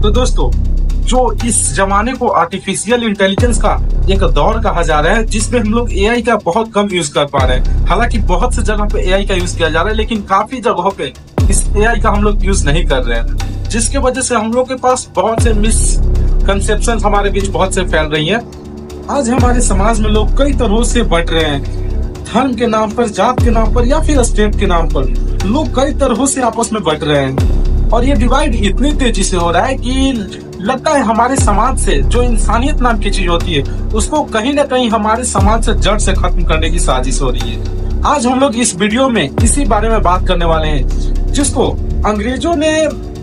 तो दोस्तों, जो इस जमाने को आर्टिफिशियल इंटेलिजेंस का एक दौर कहा जा रहा है, जिसमें हम लोग एआई का बहुत कम यूज कर पा रहे हैं। हालांकि बहुत सी जगह पे एआई का यूज किया जा रहा है, लेकिन काफी जगहों पे इस एआई का हम लोग यूज नहीं कर रहे हैं, जिसके वजह से हम लोग के पास बहुत से मिसकंसेप्शन हमारे बीच बहुत से फैल रही है। आज हमारे समाज में लोग कई तरह से बंट रहे हैं। धर्म के नाम पर, जात के नाम पर या फिर स्टेट के नाम पर लोग कई तरह से आपस में बंट रहे हैं। और ये डिवाइड इतनी तेजी से हो रहा है कि लगता है हमारे समाज से जो इंसानियत नाम की चीज होती है, उसको कहीं ना कहीं हमारे समाज से जड़ से खत्म करने की साजिश हो रही है। आज हम लोग इस वीडियो में इसी बारे में बात करने वाले हैं, जिसको अंग्रेजों ने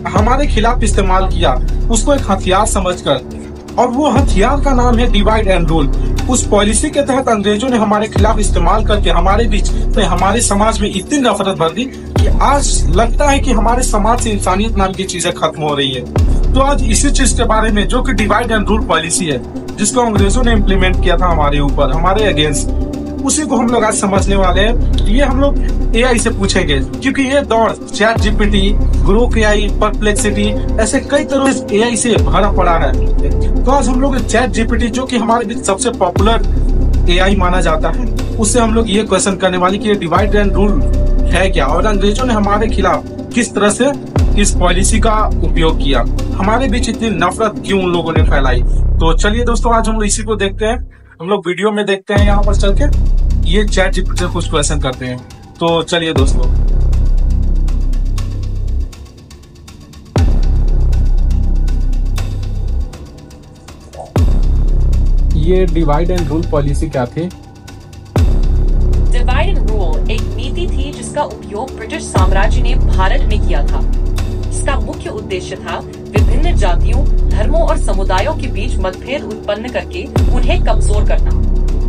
हमारे खिलाफ इस्तेमाल किया, उसको एक हथियार समझकर। और वो हथियार का नाम है डिवाइड एंड रूल। उस पॉलिसी के तहत अंग्रेजों ने हमारे खिलाफ इस्तेमाल करके हमारे बीच में, हमारे समाज में इतनी नफरत भर दी कि आज लगता है कि हमारे समाज से इंसानियत नाम की चीजें खत्म हो रही है। तो आज इसी चीज के बारे में, जो कि डिवाइड एंड रूल पॉलिसी है, जिसको अंग्रेजों ने इम्प्लीमेंट किया था हमारे ऊपर, हमारे अगेंस्ट, उसी को हम लोग आज समझने वाले हैं। ये हम लोग एआई से पूछेंगे, क्योंकि ये दौर chat GPT, Grok AI, perplexity, ऐसे कई तरह एआई से भरा पड़ा है। तो आज हम लोग चैट जीपीटी, जो कि हमारे बीच सबसे पॉपुलर एआई माना जाता है, उससे हम लोग ये क्वेश्चन करने वाले कि ये डिवाइड एंड रूल है क्या, और अंग्रेजों ने हमारे खिलाफ किस तरह से इस पॉलिसी का उपयोग किया, हमारे बीच इतनी नफरत क्यों उन लोगों ने फैलाई। तो चलिए दोस्तों, आज हम लोग इसी को देखते हैं। हम लोग वीडियो में देखते हैं, यहाँ पर चल के ये चैट जीपीटी से कुछ क्वेश्चन करते हैं। तो चलिए दोस्तों, ये डिवाइड एंड रूल पॉलिसी क्या थी? डिवाइड एंड रूल एक नीति थी जिसका उपयोग ब्रिटिश साम्राज्य ने भारत में किया था। इसका मुख्य उद्देश्य था विभिन्न जातियों, धर्मों और समुदायों के बीच मतभेद उत्पन्न करके उन्हें कमजोर करना।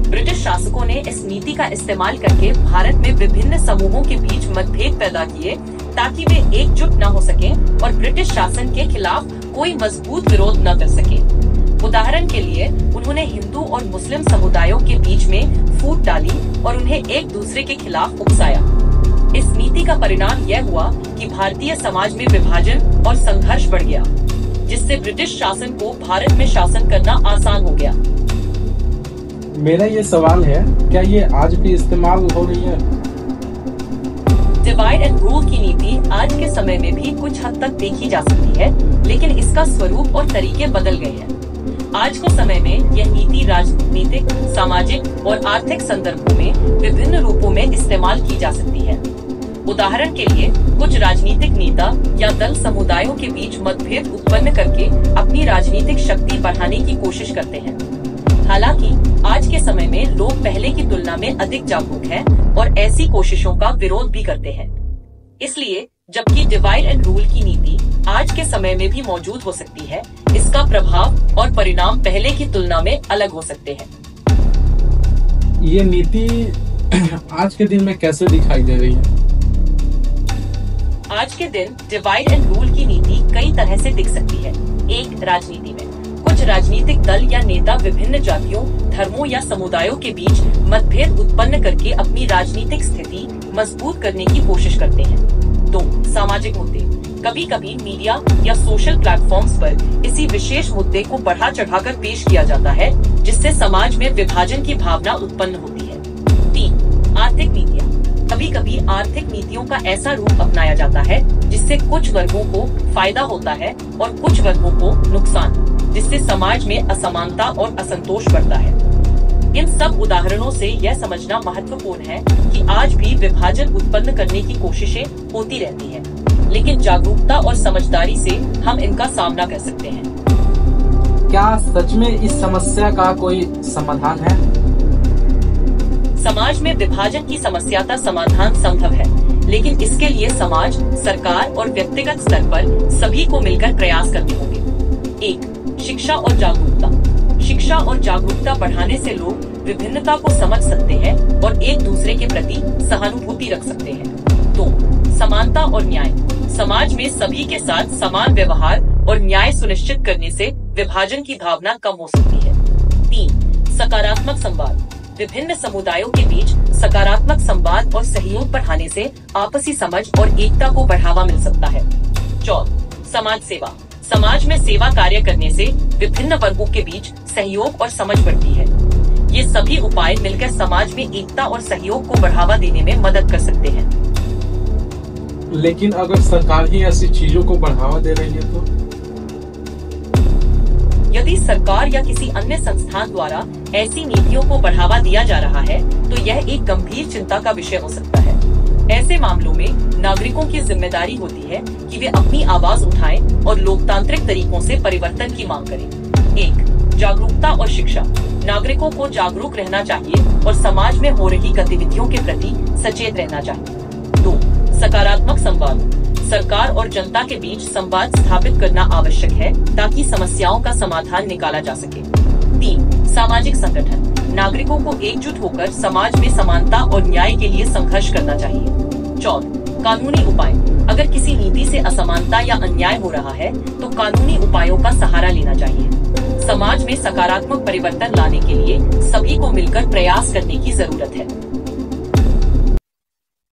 ब्रिटिश शासकों ने इस नीति का इस्तेमाल करके भारत में विभिन्न समूहों के बीच मतभेद पैदा किए, ताकि वे एकजुट न हो सकें और ब्रिटिश शासन के खिलाफ कोई मजबूत विरोध न कर सके। उदाहरण के लिए उन्होंने हिंदू और मुस्लिम समुदायों के बीच में फूट डाली और उन्हें एक दूसरे के खिलाफ उकसाया। इस नीति का परिणाम यह हुआ कि भारतीय समाज में विभाजन और संघर्ष बढ़ गया, जिससे ब्रिटिश शासन को भारत में शासन करना आसान हो गया। मेरा ये सवाल है, क्या ये आज भी इस्तेमाल हो रही है? डिवाइड एंड रूल की नीति आज के समय में भी कुछ हद तक देखी जा सकती है, लेकिन इसका स्वरूप और तरीके बदल गए हैं। आज के समय में यह नीति राजनीतिक, सामाजिक और आर्थिक संदर्भों में विभिन्न रूपों में इस्तेमाल की जा सकती है। उदाहरण के लिए कुछ राजनीतिक नेता या दल समुदायों के बीच मतभेद उत्पन्न करके अपनी राजनीतिक शक्ति बढ़ाने की कोशिश करते हैं। हालांकि आज के समय में लोग पहले की तुलना में अधिक जागरूक हैं और ऐसी कोशिशों का विरोध भी करते हैं। इसलिए जबकि डिवाइड एंड रूल की नीति आज के समय में भी मौजूद हो सकती है, इसका प्रभाव और परिणाम पहले की तुलना में अलग हो सकते हैं। ये नीति आज के दिन में कैसे दिखाई दे रही है? आज के दिन डिवाइड एंड रूल की नीति कई तरह से दिख सकती है। एक, राजनीति में कुछ राजनीतिक दल या नेता विभिन्न जातियों, धर्मों या समुदायों के बीच मतभेद उत्पन्न करके अपनी राजनीतिक स्थिति मजबूत करने की कोशिश करते हैं। दो, सामाजिक मुद्दे। कभी कभी मीडिया या सोशल प्लेटफॉर्म्स पर इसी विशेष मुद्दे को बढ़ा चढ़ाकर पेश किया जाता है, जिससे समाज में विभाजन की भावना उत्पन्न होती है। तीन, आर्थिक नीतियाँ। कभी कभी आर्थिक नीतियों का ऐसा रूप अपनाया जाता है जिससे कुछ वर्गों को फायदा होता है और कुछ वर्गों को नुकसान, जिससे समाज में असमानता और असंतोष बढ़ता है। इन सब उदाहरणों से यह समझना महत्वपूर्ण है कि आज भी विभाजन उत्पन्न करने की कोशिशें होती रहती हैं, लेकिन जागरूकता और समझदारी से हम इनका सामना कर सकते हैं। क्या सच में इस समस्या का कोई समाधान है? समाज में विभाजन की समस्या का समाधान संभव है, लेकिन इसके लिए समाज, सरकार और व्यक्तिगत स्तर पर सभी को मिलकर प्रयास करने होंगे। एक, शिक्षा और जागरूकता। शिक्षा और जागरूकता बढ़ाने से लोग विभिन्नता को समझ सकते हैं और एक दूसरे के प्रति सहानुभूति रख सकते हैं। दो, समानता और न्याय। समाज में सभी के साथ समान व्यवहार और न्याय सुनिश्चित करने से विभाजन की भावना कम हो सकती है। तीन, सकारात्मक संवाद। विभिन्न समुदायों के बीच सकारात्मक संवाद और सहयोग बढ़ाने से आपसी समझ और एकता को बढ़ावा मिल सकता है। 4, समाज सेवा। समाज में सेवा कार्य करने से विभिन्न वर्गों के बीच सहयोग और समझ बढ़ती है। ये सभी उपाय मिलकर समाज में एकता और सहयोग को बढ़ावा देने में मदद कर सकते हैं। लेकिन अगर सरकार ही ऐसी चीजों को बढ़ावा दे रही है तो? यदि सरकार या किसी अन्य संस्थान द्वारा ऐसी नीतियों को बढ़ावा दिया जा रहा है तो यह एक गंभीर चिंता का विषय हो सकता है। ऐसे मामलों में नागरिकों की जिम्मेदारी होती है कि वे अपनी आवाज उठाएं और लोकतांत्रिक तरीकों से परिवर्तन की मांग करें। 1. जागरूकता और शिक्षा। नागरिकों को जागरूक रहना चाहिए और समाज में हो रही गतिविधियों के प्रति सचेत रहना चाहिए। 2. सकारात्मक संवाद। सरकार और जनता के बीच संवाद स्थापित करना आवश्यक है ताकि समस्याओं का समाधान निकाला जा सके। 3. सामाजिक संगठन। नागरिकों को एकजुट होकर समाज में समानता और न्याय के लिए संघर्ष करना चाहिए। 4. कानूनी उपाय। अगर किसी नीति से असमानता या अन्याय हो रहा है तो कानूनी उपायों का सहारा लेना चाहिए। समाज में सकारात्मक परिवर्तन लाने के लिए सभी को मिलकर प्रयास करने की जरूरत है।